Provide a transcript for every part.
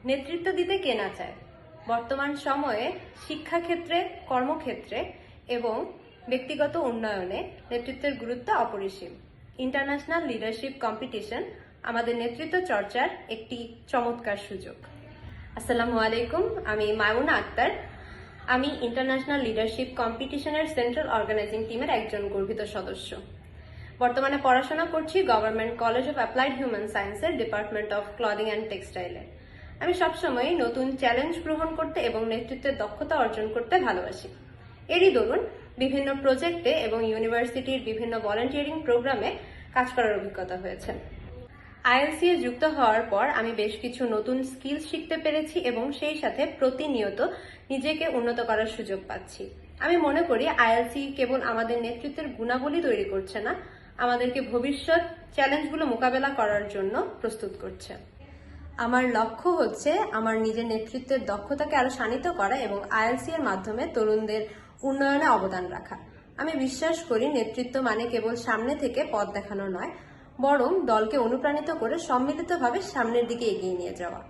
নেতৃত্ব দিতে কে না চায়। বর্তমান সময়ে শিক্ষাক্ষেত্রে, কর্মক্ষেত্রে এবং ব্যক্তিগত উন্নয়নে নেতৃত্বের গুরুত্ব অপরিসীম। ইন্টারন্যাশনাল লিডারশিপ কম্পিটিশন আমাদের নেতৃত্ব চর্চার একটি চমৎকার সুযোগ। আসসালামু আলাইকুম, আমি মায়মুনা আক্তার। আমি ইন্টারন্যাশনাল লিডারশিপ কম্পিটিশনের সেন্ট্রাল অর্গানাইজিং টিমের একজন গর্বিত সদস্য। বর্তমানে পড়াশোনা করছি government college of applied human সায়েন্সের ডিপার্টমেন্ট অফ ক্লদিং অ্যান্ড টেক্সটাইলে। আমি সবসময় নতুন চ্যালেঞ্জ গ্রহণ করতে এবং নেতৃত্বের দক্ষতা অর্জন করতে ভালোবাসি। এরই দরুন বিভিন্ন প্রজেক্টে এবং ইউনিভার্সিটির বিভিন্ন ভলান্টিয়ারিং প্রোগ্রামে কাজ করার অভিজ্ঞতা হয়েছে। আইএলসি এ যুক্ত হওয়ার পর আমি বেশ কিছু নতুন স্কিল শিখতে পেরেছি এবং সেই সাথে প্রতিনিয়ত নিজেকে উন্নত করার সুযোগ পাচ্ছি। আমি মনে করি আইএলসি কেবল আমাদের নেতৃত্বের গুণাবলী তৈরি করছে না, আমাদেরকে ভবিষ্যৎ চ্যালেঞ্জগুলো মোকাবেলা করার জন্য প্রস্তুত করছে। আমার লক্ষ্য হচ্ছে আমার নিজের নেতৃত্বের দক্ষতাকে আরো শানিত করা এবং আইএলসি এর মাধ্যমে তরুণদের উন্নয়নে অবদান রাখা। আমি বিশ্বাস করি নেতৃত্ব মানে কেবল সামনে থেকে পথ দেখানো নয়, বরং দলকে অনুপ্রাণিত করে সম্মিলিতভাবে সামনের দিকে এগিয়ে নিয়ে যাওয়া।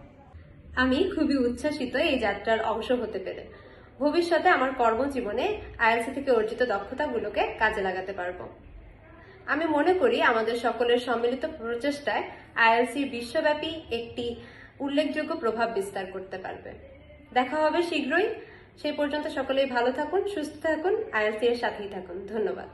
আমি খুবই উচ্ছ্বাসিত এই যাত্রার অংশ হতে পেরে। ভবিষ্যতে আমার কর্মজীবনে আইএলসি থেকে অর্জিত দক্ষতাগুলোকে কাজে লাগাতে পারবো। আমি মনে করি আমাদের সকলের সম্মিলিত প্রচেষ্টায় আইএলসি বিশ্বব্যাপী একটি উল্লেখযোগ্য প্রভাব বিস্তার করতে পারবে। দেখা হবে শীঘ্রই। সেই পর্যন্ত সকলেই ভালো থাকুন, সুস্থ থাকুন, আইএলসি এর সাথেই থাকুন। ধন্যবাদ।